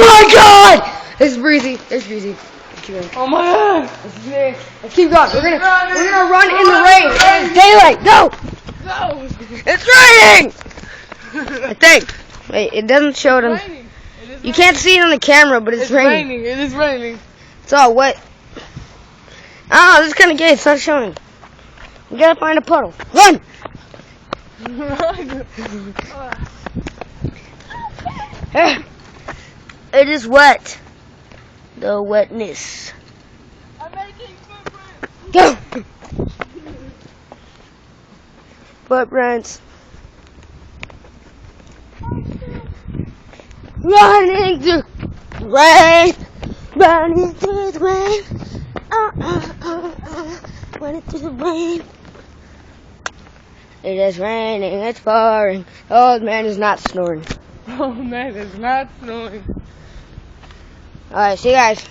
my god! It's Breezy. There's Breezy. Oh my god! This is me. Let's keep going. We're gonna run in the rain. It's daylight. Go! Go! It's raining! I think. Wait, it doesn't show them. You can't see it on the camera, but it's raining. It is raining. It's all wet. Oh, this is kind of gay. It's not showing. We gotta find a puddle. Run! It is wet. The wetness. I'm making footprints. Go! Footprints. Running through the rain. Running through the rain. Running through the rain. It is raining, it's pouring. Oh, man is not snoring. Oh man, it's not snowing. Alright, see you guys.